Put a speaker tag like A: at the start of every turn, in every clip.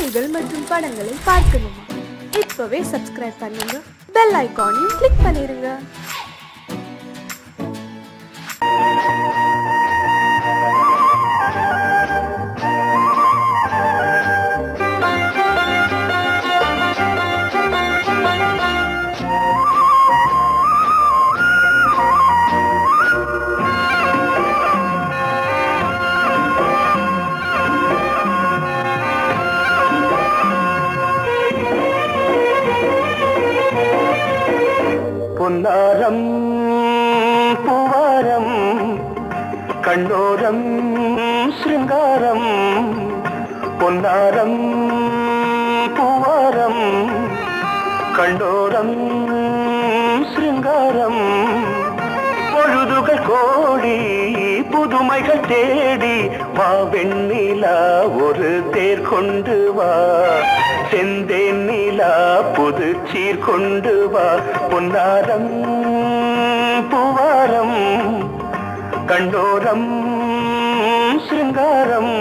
A: செய்திகள் மற்றும் படங்களை பார்க்கணுமா? இப்பவே சப்ஸ்கிரைப் பண்ணுங்க, பெல் ஐகானையும் கிளிக் பண்ணிருங்க.
B: பொன்னாரம் பூவாரம் கண்ணோரம் சிருங்காரம், பொன்னாரம் பூவாரம் கண்ணோரம் சிருங்காரம், பொழுதுகள் கோடி புதுமைகள் தேடி வா வெண்ணிலா ஒரு தேர் கொண்டு வா, செந்தேன் நிலா புது சீர் கொண்டு வா, பொன்னாரம் பூவாரம் கண்டோரம் சிருங்காரம்.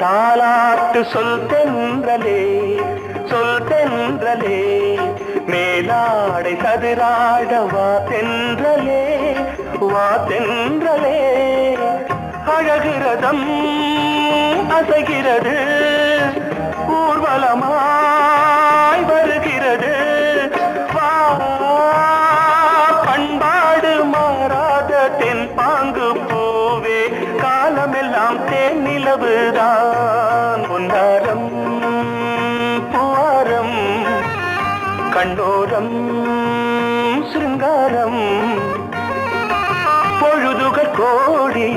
B: தாலாட்டு சொல் தென்றலே, சொல் தென்றலே, மேலாடை சதுராட வா தென்றலே, வா தென்றலே, அழகிறதம் அசைகிறது ஊர்வலமாய் வருகிறது, வா பண்பாடு மாறாத தென் பாங்கு பூவே, காலமெல்லாம் தேன் நிலவுதான், பொன்னாரம் பூவாரம் கண்ணோரம் சிருங்காரம், பொழுதுகள் கோடி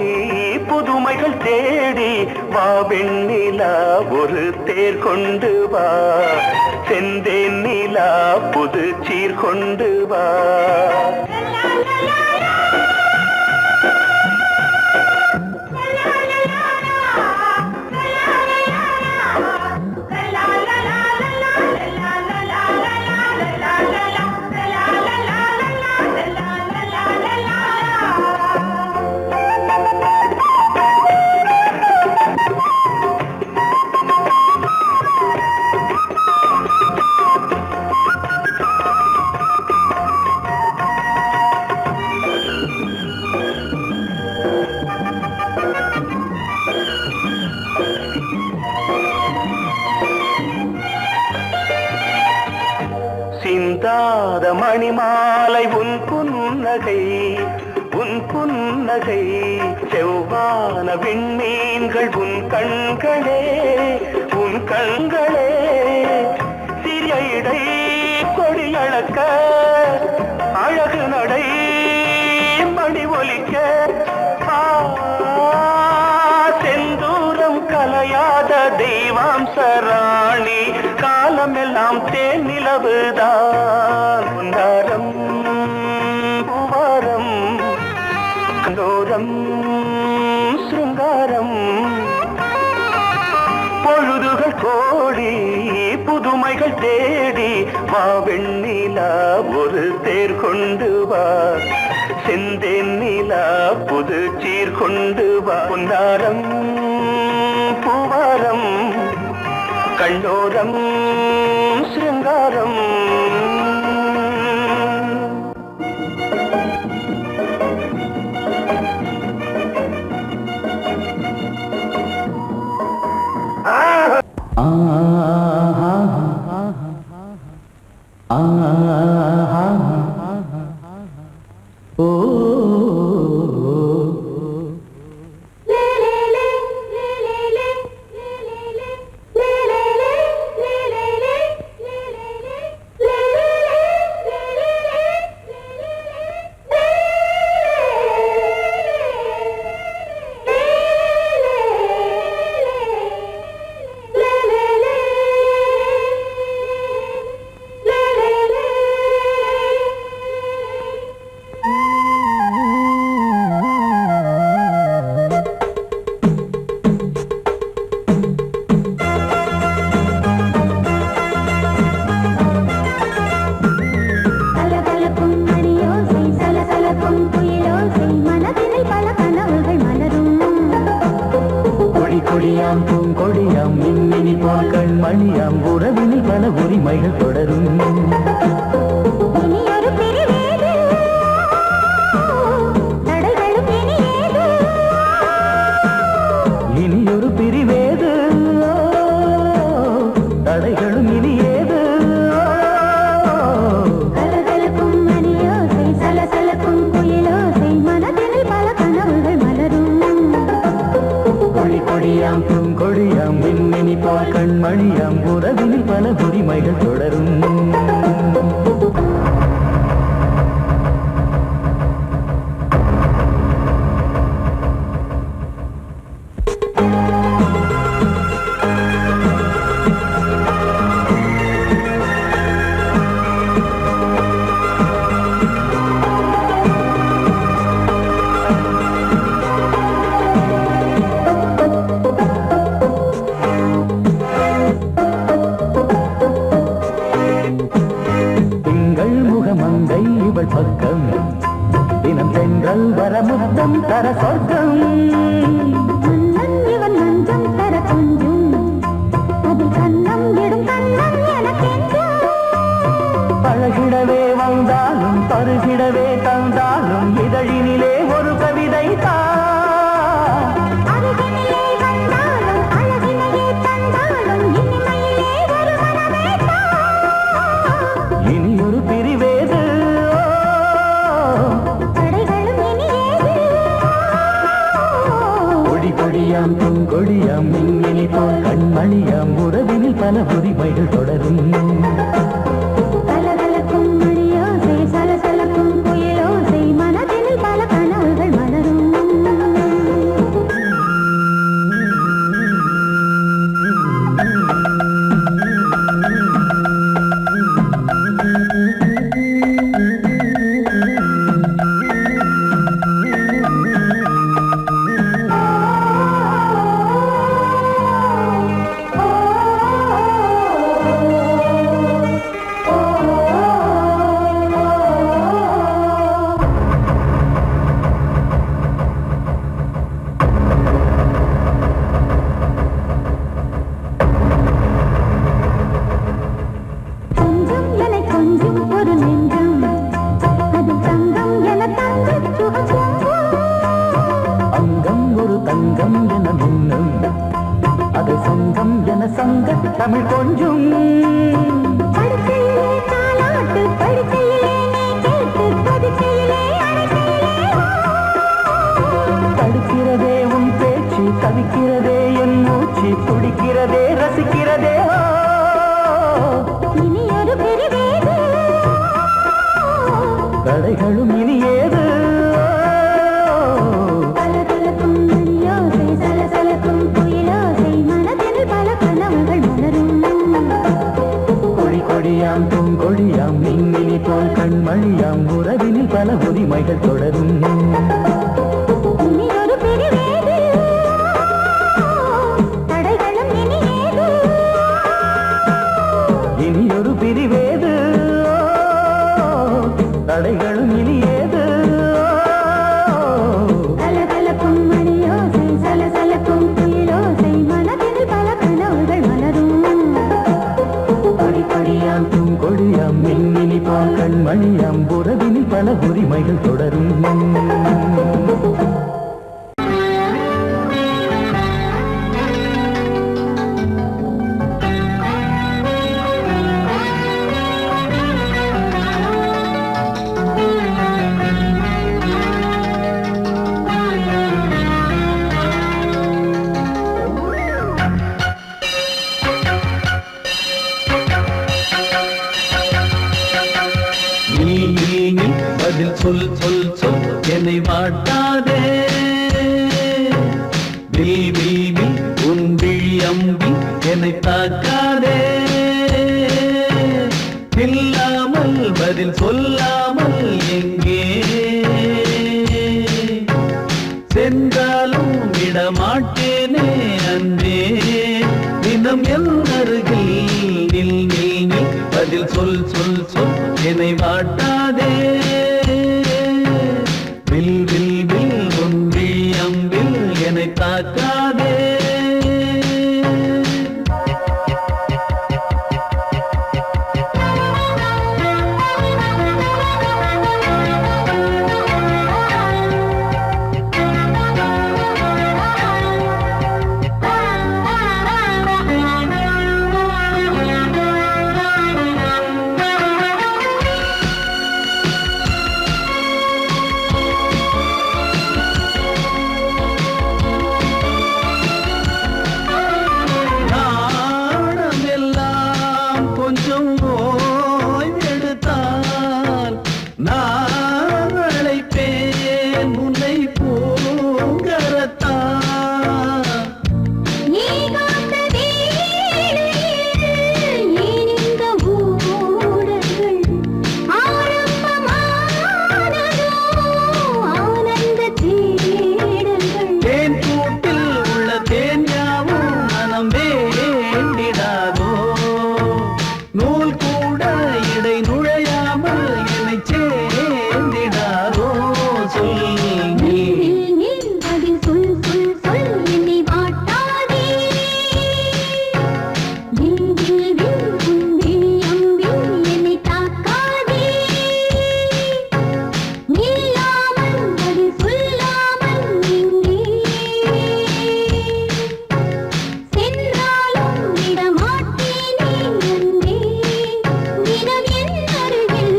B: புதுமைகள் தேடி வா வெண்ணிலா ஒரு தேர் கொண்டு வா, செந்தேன் நிலா புது சீர் கொண்டு வா. சிந்தாத மணிமாலை உன் புன்னகை, உன் புன்னகை, செவ்வான விண்மீன்கள் உன் கண்களே, உன் கண்களே, சிறிய இடை கொடியளக்க அழகு நடை மணி ஒலிக்க, செந்தூரம் கலையாத தெய்வாம்சராணி, காலமெல்லாம் தேன் நிலவுதான், பொன்னாரம் பூவாரம் கண்டோரம் சிருங்காரம், பொழுதுகள் கோடி புதுமைகள் தேடி வா வெண்ணிலா ஒரு தேர் கொண்டு வா, செந்தேன் நிலா புது சீர் கொண்டு வா, பொன்னாரம் பூவாரம் கண்டோரம் சிருங்காரம். உறவினில் பல உரிமைகள் தொடரும்.
C: இனியொரு பிரிவேது தடைகளும் இனியேது.
B: இனியொரு பிரிவேது தடைகளும் இனியேது.
C: கலகலக்கும் மணியோசை சலசலக்கும் குயிலோசை மனதினில் பல கனவுகள் மலரும்.
B: கொடி கொடியாம் பூங்கொடியாம் மின்மினி போல் கண்மணியாம் உறவினில் பல உரிமைகள் தொடரும். மங்கை இவள் பக்கம் தினம் சென்றல் வரமுத்தம் தர சொர்க்கம்.
C: மன்னன் இவன் மஞ்சம் தர கொஞ்சும் அதில் கண்ணம் இடும் கண்ணம் எனக்கென்றும்.
B: பழகிடவே வந்தாலும் பருகிடவே தந்தாலும் இதழினிலே ஒரு கவிதை தான்.
C: அருகினிலே வந்தாலும் அழகினையே தந்தாலும் இனிமையிலே ஒரு மனமே தான்.
B: இனியொரு பிரிவேது
C: தடைகளும் இனியேது.
B: கொடி கொடியாம் பூங்கொடியாம் மின்மினி போல் கண்மணியாம் உறவினில் பல உரிமைகள் தொடரும்.
C: கலகலக்கும் மணியோசை சலசலக்கும் குயிலோசை மனதினில் பல கனவுகள் மலரும். கொஞ்சம் என கொஞ்சம் ஒரு நெஞ்சம் அது தங்கம் என தங்கச் சுகம்.
B: அங்கம் ஒரு தங்கம் என மின்னும் அது சங்கம் என சங்க தமிழ் கொஞ்சும்.
C: படுக்கையிலே தாலாட்டு படுக்கையிலே நீ கேட்டு படுக்கையிலே அழைக்கையிலே
B: தடுக்கிறதே உன் பேச்சு தவிக்கிறதே என் மூச்சு துடிக்கிறதே ரசிக்கிறதே.
C: இனியொரு பிரிவேது
B: தடைகளும் இனியேது.
C: கலகலக்கும் மணியோசை சலசலக்கும் குயிலோசை மனதினில் பல கனவுகள் மலரும்.
B: கொடி கொடியாம் பூங்கொடியாம் மின்மினி போல் கண்மணியாம் உறவினில் பல உரிமைகள் தொடரும்.
C: இனியொரு பிரிவேது தடைகளும் இனியேது.
B: இனியொரு பிரிவேது தடைகளும் இனியேது.
C: கலகலக்கும் மணியோசை சலசலக்கும் குயிலோசை மனதினில் பல கனவுகள் மலரும்.
B: கொடி கொடியாம் பூங்கொடியாம் மின்மினி போல் கண்மணியாம் உறவினில் பல உரிமைகள் தொடரும்.
D: நீ பதில் சொல் சொல் சொல் என்னை வாட்டாதே. வில் வில் வில் உன் விழி அம்பி என்னை தாக்காதே. இல்லாமல் பதில் சொல்லாமல் எங்கே சென்றாலும் விடமாட்டேனே அன்பே. தினம் என் அருகில் நில் நில் நில் பதில் சொல் சொல் சொல் என்னை வாட்டாதே. வில் வில் வில் உன் விழி அம்பில் என்னை தாக்காதே. நூல் கூட இடை நுழையாமல் என்னை சேர்ந்திடாதோ சொல் நீ.
C: பதில் சொல் சொல் சொல் என்னை வாட்டாதே வில் வில் வில் உன்வில் அம்பில் என்னை தாக்காதே நில்லாமல் பதில் சொல்லாமல் நின்றே சென்றாலும் விடமாட்டேனே நன்றே தினம் என் அருகில்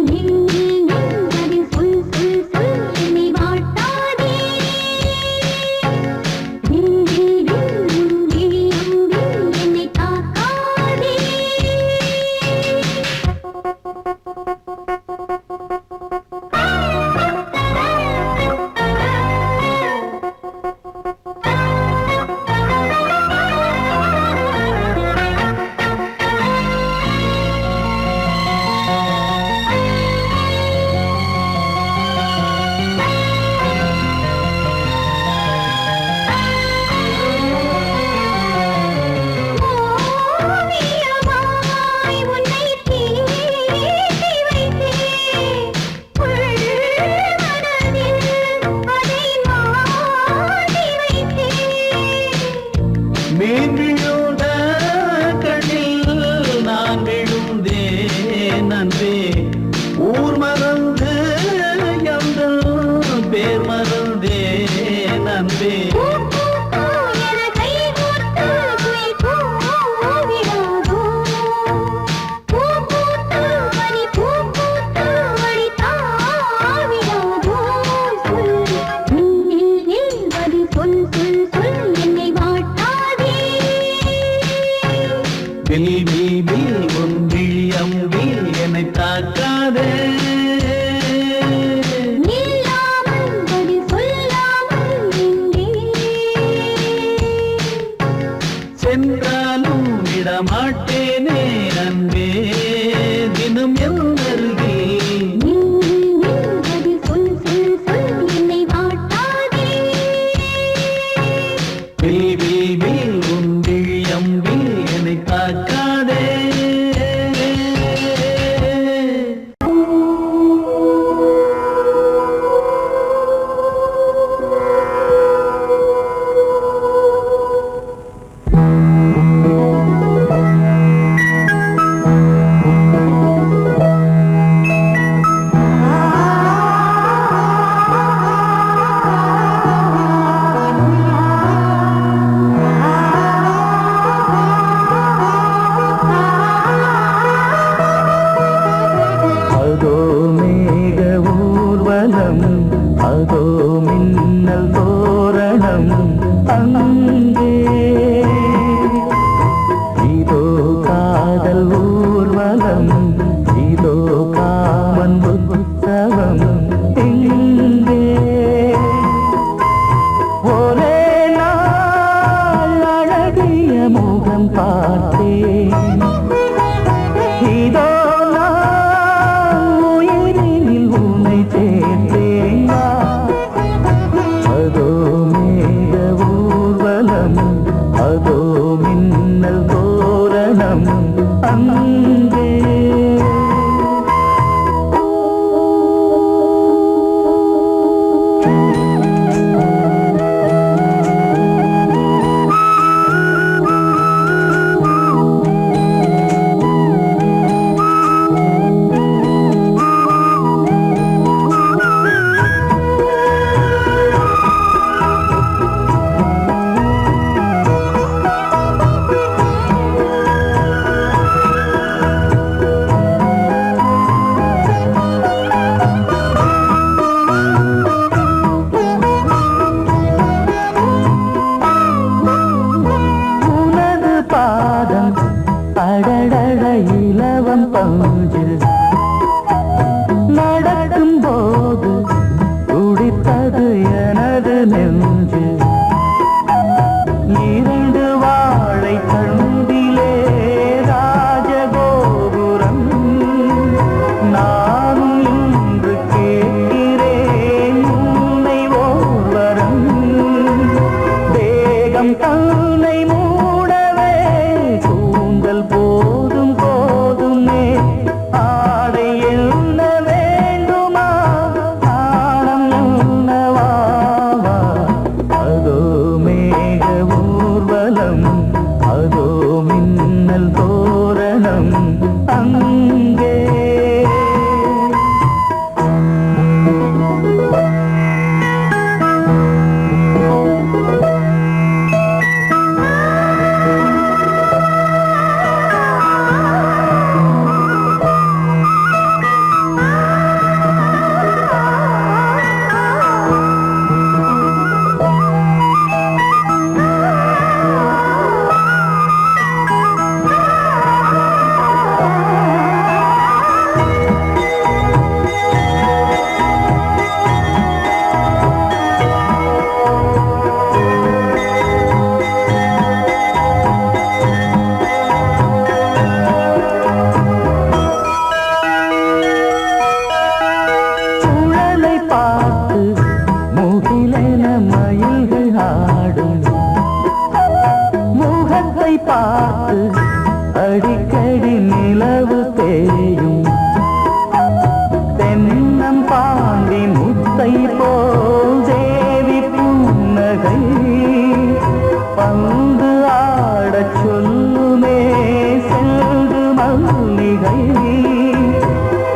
C: நில் நில் நில் பதில் சொல் சொல் சொல் என்னை வாட்டாதே வில் வில் வில் உன்வில் அம்பில் என்னை தாக்காதே ஓவியமாய் உன்னை தீட்டி வைத்தேன் உள் மனதில் அதை மாட்டி வைத்தேன்
D: மீன் விழுந்த கண்ணில் நான் விழுந்தேன் அன்பே ஊர் மறந்து எங்கள் பேர் மறந்தேன் அன்பே
C: பூ பூ பூ என கை கோர்த்து குயில் கூவிடாதோ பூ பூத்து மணி பூ பூத்து மணி தாவிடாதோ சொல் நில் நில் பதில் சொல் சொல் சொல் என்னை வாட்டாதே
D: வில் வில் வில் உன் விழி அம்பில் என்னை தாக்காதே
C: நில்லாமல் பதில் சொல்லாமல் நின்றே
D: சென்றாலும் விடமாட்டேனே அன்பே தினம் என் அருகில்
C: நில் நில் நில் பதில் சொல் சொல் சொல் என்னை வாட்டாதே
D: வில் வில் வில் உன் விழி அம்பில் என்னை தாக்காதே
B: அதோ மேக ஊர்வலம் அதோ மின்னல் தோரணம் அங்கே இதோ காதல் ஊர்வலம் இதோ காமன் உற்சவம் இங்கே ஒரே நாள் அழகிய முகம் பார்த்தேன் இதோ நான் உயிரினில் உன்னை சேர்த்தேன் அதோ மேக ஊர்வலம் அதோ மின்னல் தோரணம் அங்கே உனது பாதம் அடடட இலவம் பஞ்சு நடக்கும் போது துடித்தது எனது நெஞ்சு இரண்டு வாழை கண்டிலே ராஜகோபுரம் நானும் இன்று கேட்கிறேன் உன்னை ஓர்வரம் தேகம் தன்னை மூடவே கூந்தல் போதும் போதும் அங்கே பார்த்து அடிக்கடி நிலவு தேயும் தென்னம் பாண்டி முத்தை போல் தேவி புன்னகை பந்து ஆடச் சொல்லுமே செல்து மல்லிகை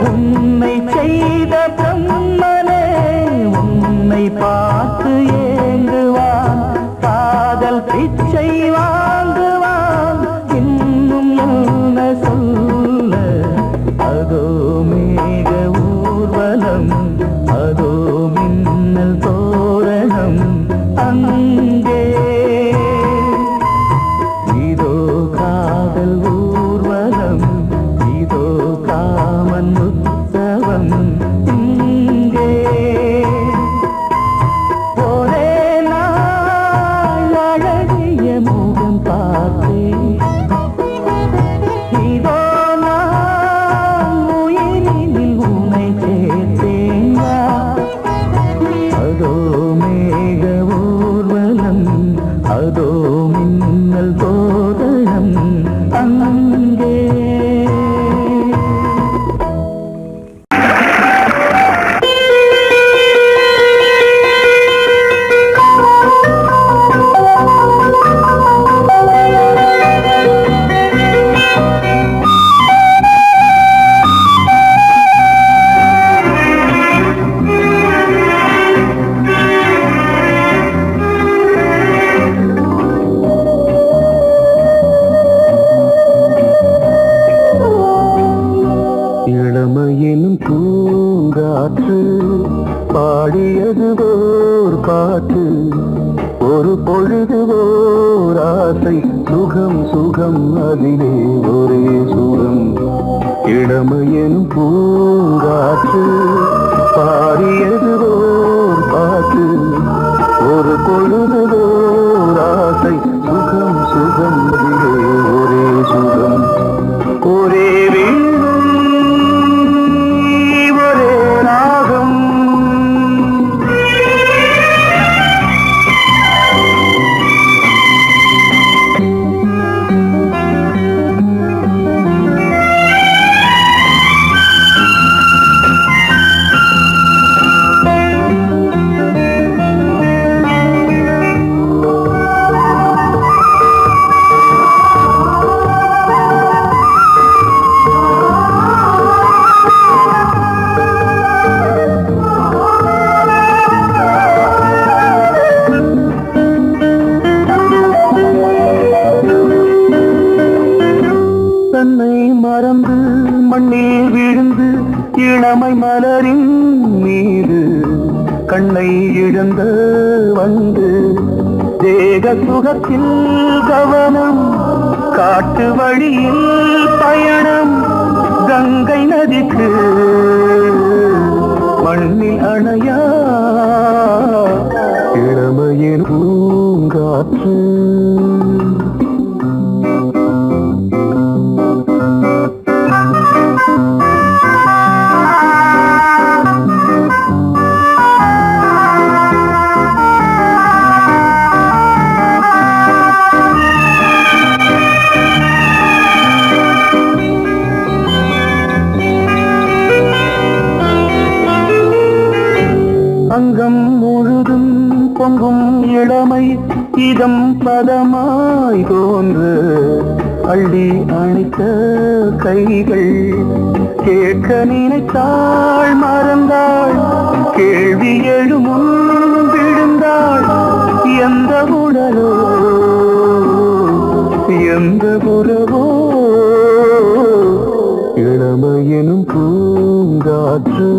B: உன்னை செய்த பிரம்மனே உன்னை பார்த்து ஏங்குவான் காதல் பிச்சை வாங்குவான் இன்னும் என்ன சொல்ல அதோ மேக ஊர்வலம் அதோ மின்னல் தோரணம் அங்கே இதோ காதல் ஊர்வலம் இதோ காமன் உற்சவம் இங்கே ஒரே நாள் அழகிய முகம் பார்த்தேன் இதோ நான் உயிரினில் உன்னை சேர்த்தேன் அதோ மேக ஊர்வலம் அதோ மின்னல் தோரணம் அங்கே இளமையினும் பூங்காற்று பாடியது ஓர் பாட்டு ஒரு பொழுது ஓர் ஆசை சுகம் சுகம் அதிலே ஒரே சுகம் இளமையினும் பூங்காற்று பாடியது ஓர் பாட்டு ஒரு பொழுது ஓர் ஆசை சுகம் சுகம் அதிலே ஒரே சுகம் ஒரே தன்னை மறந்து மண்ணில் விழுந்து இளமை மலரின் மீது கண்ணை இழந்த வந்து தேக சுகத்தில் கவனம் காட்டு வழியில் பயணம் கங்கை நதிக்கு மண்ணில் அணையா இளமையின் பூங்காற்று அங்கம் முழுதும் பொங்கும் இளமை இதம் பதமாய் தோன்று அள்ளி அணைத்த கைகள் கேட்க நினைத்தாள் மறந்தாள் கேள்வி எழுமுன் விழுந்தாள் எந்த உடலோ எந்த உறவோ இளமையெனும் பூங்காற்று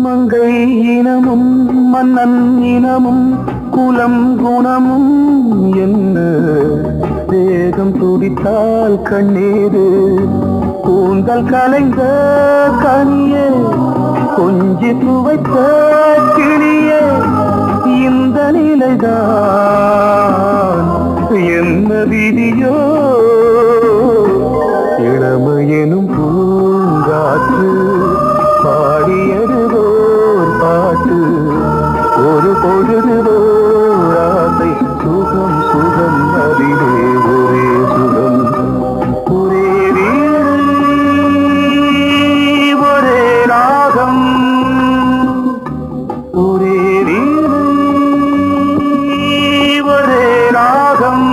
B: மங்கை இனமும் மன்னன் இனமும் குலம் குணமும் என்ன தேகம் துடித்தால் கண்ணீரு கூந்தல் கலைந்த கனியே கொஞ்சி துவைத்த கிளியே இந்த நிலைதான் என்ன விதியோ இளமையெனும் பூங்காற்று பாடியதுவோர் பாட்டு ஒரு பொழுதுவோர் ஆசை சுகம் சுகம் அதிலே ஒரே சுகம் ஒரே வீடு ஒரே ராகம் ஒரே வீடு ஒரே ராகம்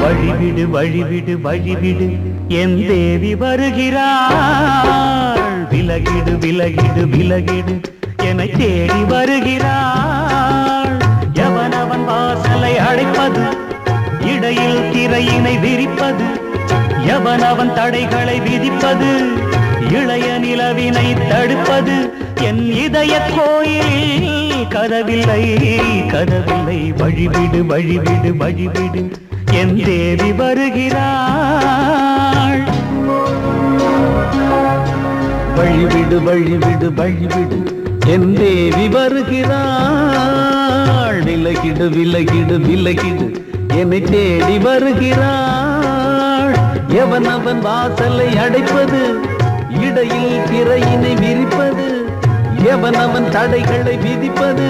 E: வழிவிடு வழிவிடு வழிவிடு என் தேவி வருகிறாள் விலகிடு விலகிடு விலகிடு என்னை தேடி வருகிறாள் எவனவன் வாசலை அடைப்பது இடையில் திரையினை விரிப்பது எவனவன் தடைகளை விதிப்பது இளைய நிலவினை தடுப்பது என் இதய கோயிலில் கதவில்லை கதவில்லை வழிவிடு வழிவிடு வழிவிடு என் தேவி வருகிறாள் வழிவிடு வழிவிடு வழிவிடு என் தேவி வருகிறாள் விலகிடு விலகிடு விலகிடு என்னை தேடி வருகிறாள் எவனவன் வாசலை அடைப்பது இடையில் திரையினை விரிப்பது எவனவன் தடைகளை விதிப்பது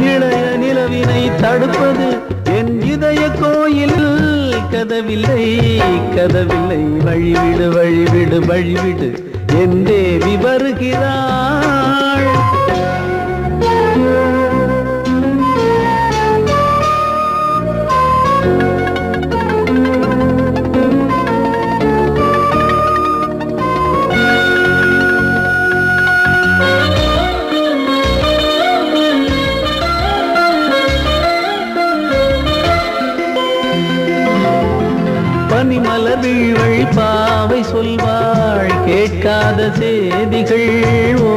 E: இளைய நிலவினை தடுப்பது என் இதய கோயில் கதவில்லை கதவில்லை வழிவிடு வழிவிடு வழிவிடு என் தேவி வருகிறாள் பனிமலர் வீழ்வழி பாவை சொல்வாள் கேட்காத செய்திகள் ஓ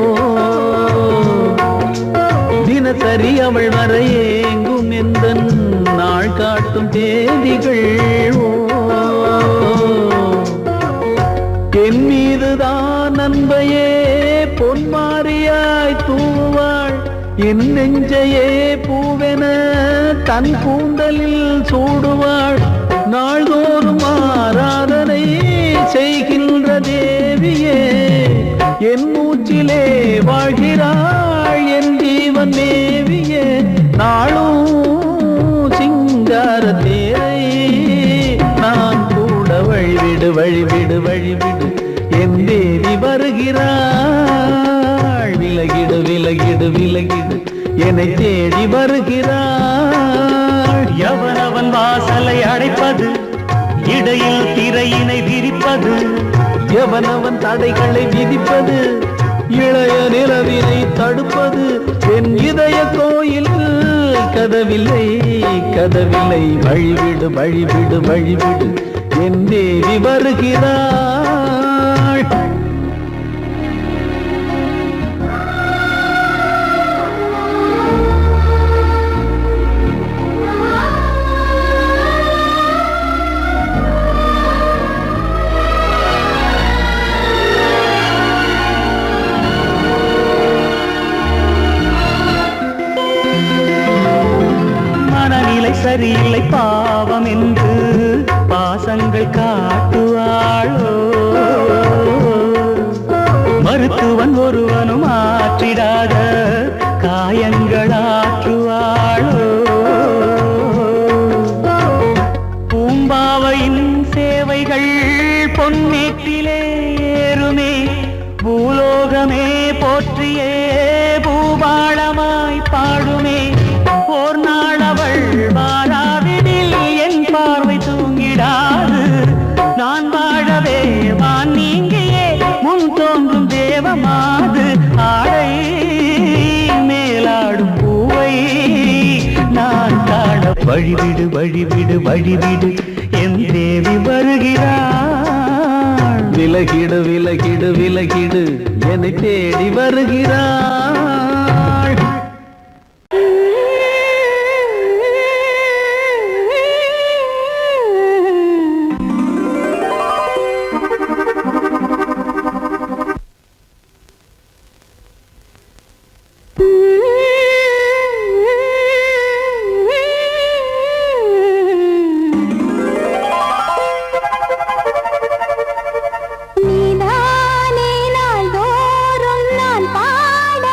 E: தினசரி அவள் வர ஏங்கும் எந்த நாள் காட்டும் தேதிகள் ஓ என் மீதுதான் அன்பையே பொன்மாரியாய் தூவாள் என் நெஞ்சையே பூவென தன் கூந்தலில் சூடுவாள் நாள்தோறும் ஆராதனை செய்கின்ற தேவியே என் மூச்சிலே வாழ்கிறாள் என் ஜீவன் தேவியே நாளும் சிங்கார தேரை நான் கூட வழிவிடு வழிவிடு வழிவிடு என் தேவி வருகிறாள் விலகிடு விலகிடு விலகிடு என்னை தேடி வருகிறாள் எவனவன் வாசலை அடைப்பது இடையில் திரையினை விரிப்பது எவனவன் தடைகளை விதிப்பது இளைய நிலவினை தடுப்பது என் இதய கோயில் கதவில்லை கதவில்லை வழிவிடு வழிவிடு வழிவிடு என் தேவி வருகிறாள்
B: சரியில்லை பாவம் என்று பாசங்கள் காட்டுவாளோ மருத்துவன் ஒருவனும் ஆற்றிடாத காயங்களாற்றுவாளோ பூம்பாவையின் சேவைகள் பொன்னேற்றிலே ஏறுமே பூலோகமே போற்றியே பூபாளமாய் பாடுமே ஓர் நாள் அவள் வாராவிடில் என் பார்வை தூங்கிடாது நான் வாழவே வான் நீங்கியே முன் தோன்றும் தேவமாது ஆடை மேலாடும் பூவை நான் காண வழிவிடு வழிவிடு வழிவிடு என் தேவி வருகிறாள்
E: விலகிடு விலகிடு விலகிடு என்னை தேடி வருகிறாள்
C: நீதானே நாள்தோறும் நான் பாட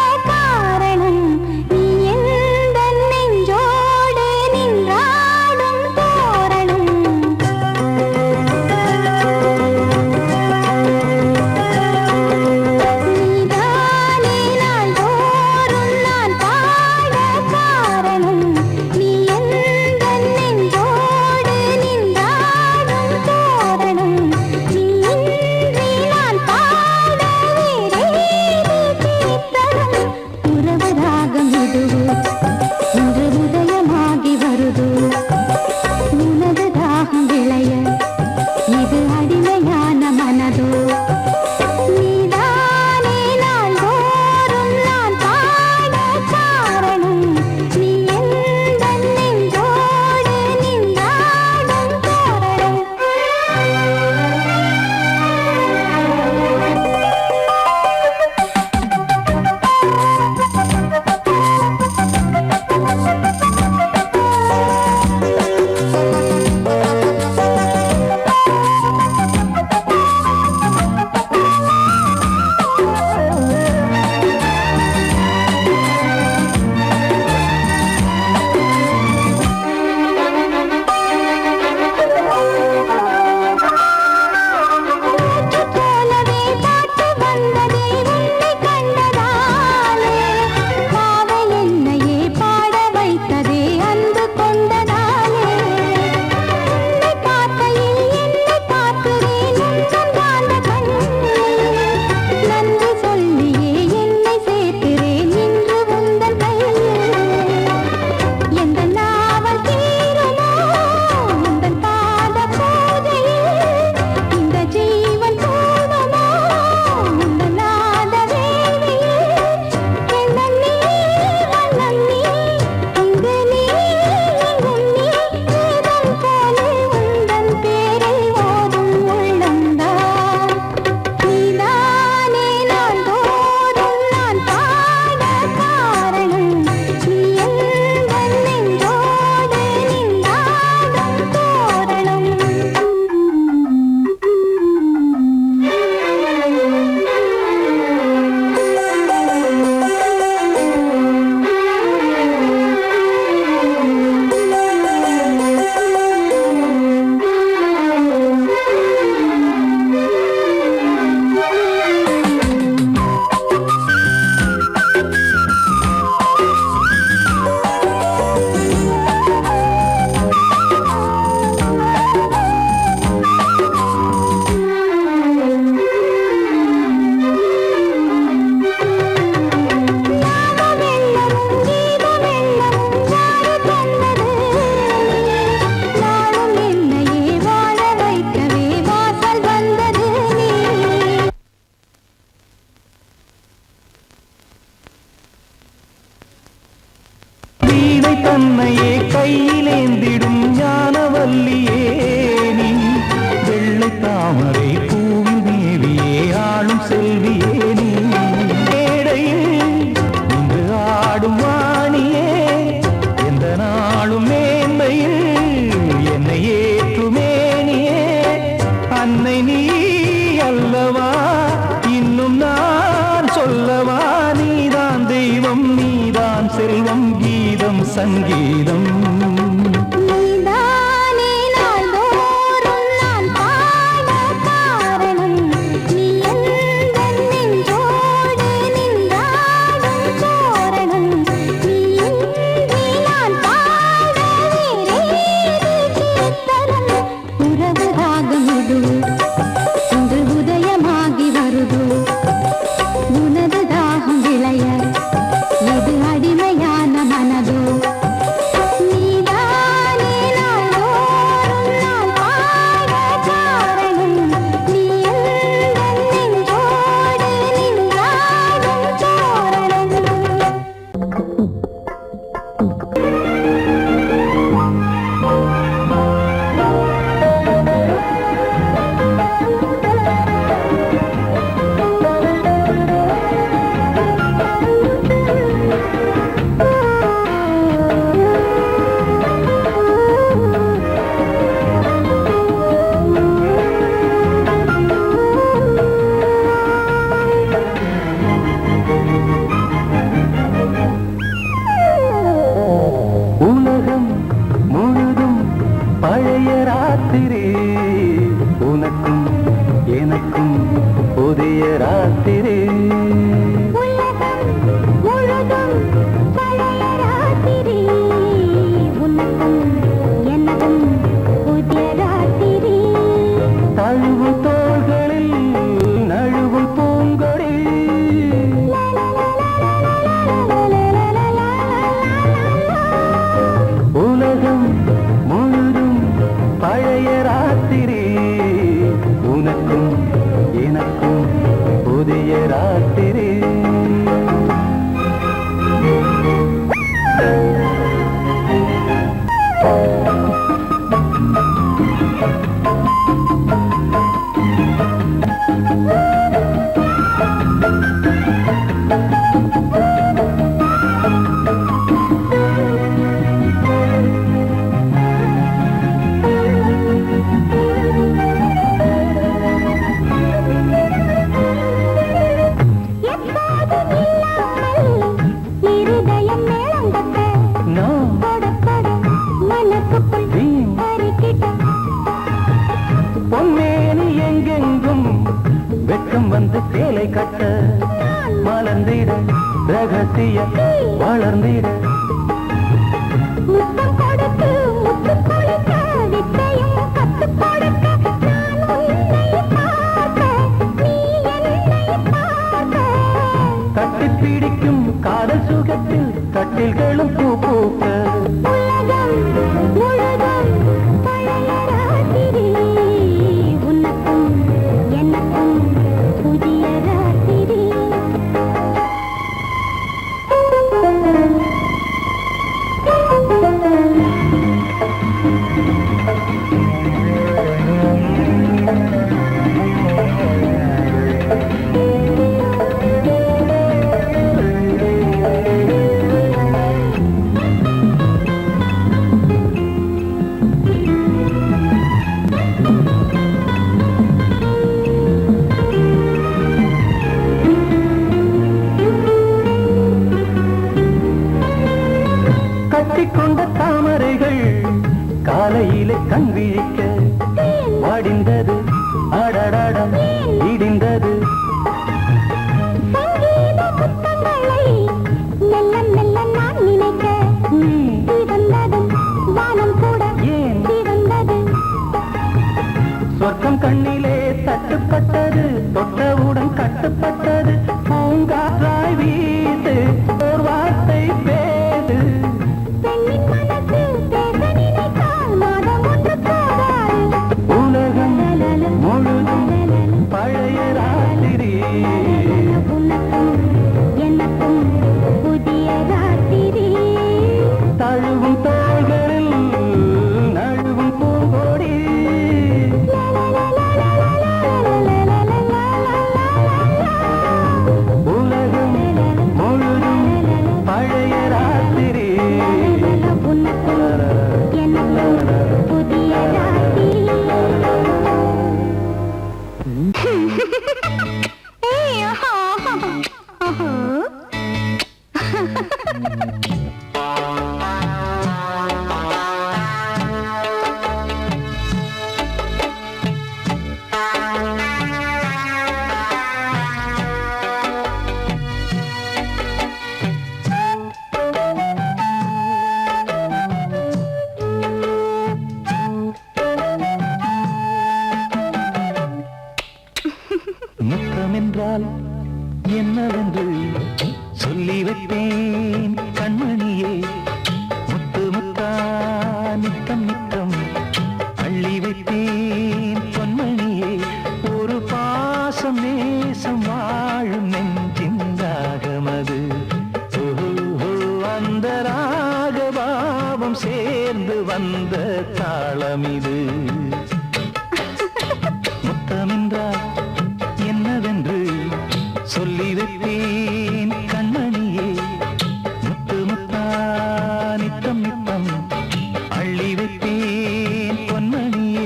B: சங்கீதம்.
C: நீதானே நாள்தோறும் நான் பாட காரணம். நீ எந்தன் நெஞ்சோடு நின்றாடும் தோரணம். நீ இன்றி நான் பாட வேறேது கீர்த்தனம். உறவு ராகம் இது இன்று உதயமாகி வருது. உனது தாகம் விளைய இது அடிமையான மனதோ. நீதானே நாள்தோறும் நான் பாட காரணம். நீ எந்தன் நெஞ்சோடு நின்றாடும் தோரணம்.
B: உலகம் முழுதும் பழைய ராத்திரி, உனக்கும் எனக்கும் புதிய ராத்திரி.
C: உலகம் முழுதும் பழைய ராத்திரி, உனக்கும் எனக்கும் புதிய ராத்திரி.
B: தழுவும் தோள்களில் நழுவும் பூங்கொடி. உலகம் முழுதும் பழைய ராத்திரி, உனக்கும் எனக்கும் புதிய ராத்திரி.
C: எப்போதும் இல்லாமல் இருதயம் மேளம் தட்ட.
B: நான்
C: தொட தொட மனசுக்குள்
B: வீண்
C: பறிக்கிட்ட.
B: பொன்மேனி எங்கெங்கும் வெட்கம் வந்து சேலை கட்ட. மலர்ந்திட ரகசிய வளர்ந்திட.
C: முத்தம் கொடுத்து முத்து கொடுக்க வித்தையும் கத்துக் கொடுக்க. நான் உன்னை பார்க்க, நீ என்னை பார்க்க.
B: கட்டிப் பிடிக்கும் காதல் சுகத்தில் கட்டில்களும் பூ பூக்க.
C: உலகம் முழுதும் பழைய ராத்திரி, உனக்கும் எனக்கும் புதிய ராத்திரி.
B: கட்டிக்கொண்ட தாமரைகள் காலையிலே கண் விழிக்க. வாடிந்தது அடடடம் இடிந்தது.
C: சங்கீத முத்தங்களை மெல்ல மெல்ல நான் நினைக்க. சிவந்ததும் வானம் கூட
B: ஏன்
C: சிவந்தது.
B: சொர்க்கம் கண்ணிலே தட்டுப்பட்டது, தொட்டவுடன் கட்டுப்பட்டது. பூங்காற்றாய் வீசு, ஓர் வார்த்தை பேசு.
C: பெண்ணின் மனசு பேச நினைத்தால் மாதம் ஒன்று போதாது.
B: உலகம் முழுதும் பழைய ராத்திரி,
C: உனக்கும் எனக்கும் புதிய ராத்திரி.
B: தழுவும் தோள்களில் நழுவும் பூங்கொடி. உலகம் முழுதும் பழைய ராத்திரி,
C: உனக்கும் எனக்கும் புதிய ராத்திரி. ஏய், ஆஹா, ஆஹா.
B: என்னவென்று சொல்லி வைப்பேன் கண்மணியே. முத்து முத்தா நித்தம் நித்தம் அள்ளி வைப்பேன் பொன்மணியே. ஒரு பாசம் நேசம் வாழும் நெஞ்சின் ராகமது. அந்த ராகபாவம் சேர்ந்து வந்த தாளமிது. முத்தமென்றால் என்னவென்று சொல்லி வைப்பேன் கண்மணியே. முத்து முத்தா நித்தம் நித்தம் அள்ளி வைப்பேன் பொன்மணியே.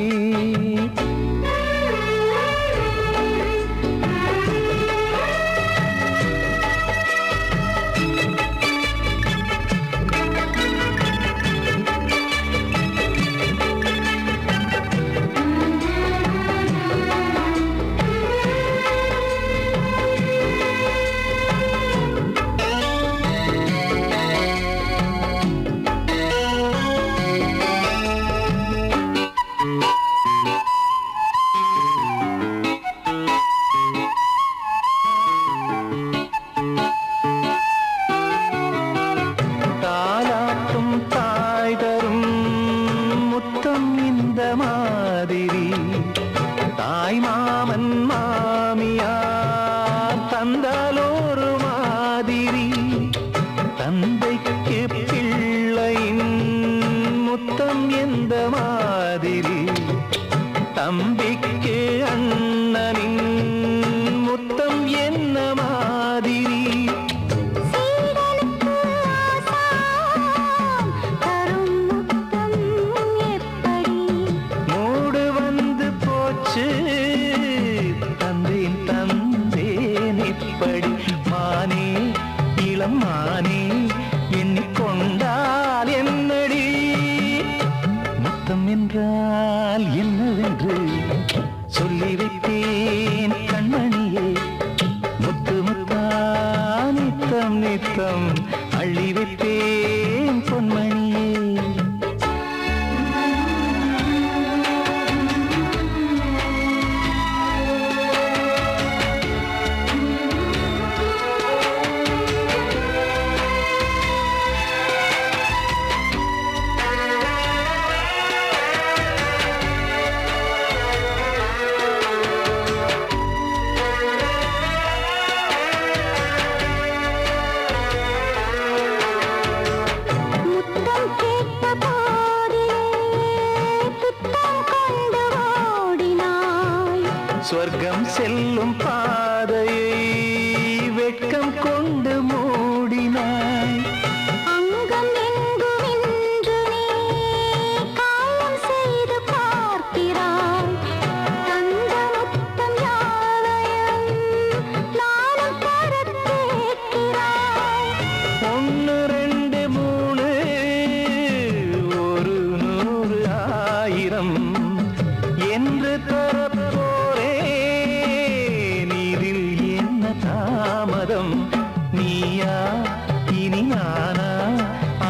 B: தாலாட்டும் தாய் தரும் முத்தம் இந்த மாதிரி தாய் மாமன் மாமியார் தந்தாலோரு மாதிரி. தந்தைக்கு பிள்ளையின் முத்தம் எந்த மாதிரி தம்பிக்கு அண்ணனின் முத்தம் என்ன மாதிரி.
C: சீடனுக்கு ஆசான் தரும் முத்தம் எப்படி?
B: மூடு வந்து போச்சு தந்தேன் தந்தேன் இப்படி. மானே இளம் மானே எண்ணிக்கொண்டால் என்னடி. முத்தம் என்றால் என்னவென்று சொல்லி வைத்தேன் கண்மணியே. முத்து முத்தா நித்தம் நித்தம் அள்ளி வைத்தேன் பொன்மணியே.
C: முத்தம் கேட்ட போதிலே துத்தம் கொண்டு ஓடினாய்.
B: சொர்க்கம் செல்லும் பாதையை வெட்கம் கொண்டு மூடினாய்.
C: அங்கம் எங்கும் இன்று நீ காயம் செய்து பார்க்கிறாய். தந்த முத்தம் யாவையும் நானும் தரக் கேட்கிறாய்.
B: ஒன்று ரெண்டு மூணு ஒரு நூறு ஆயிரம் என்று தரப்போரேன். இதில் என்ன தாமதம்? நீயா இனி நானா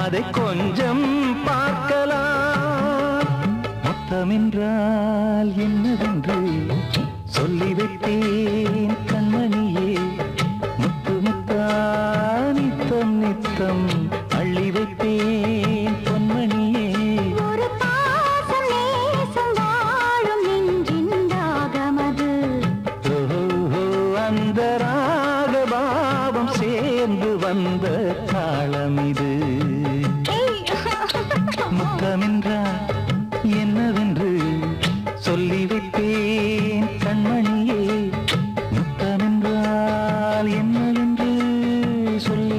B: அதை கொஞ்சம் பார்க்கலாம். முத்தமென்றால் என்னவென்று சொல்லி வைத்தேன் கண்மணியே. முத்து முத்தா நித்தம் நித்தம் அள்ளி வைப்பேன் பொன்மணியே.
C: ஒரு பாசம் நேசம் வாழும் நெஞ்சின் ராகமது.
B: ஓஹோ அந்த ராகபாவம் சேர்ந்து வந்த தாளமிது. முத்தமென்றால் என்னவென்று சொல்லி வைப்பேன் கண்மணியே. முத்தமென்றால் என்னவென்று சொல்லி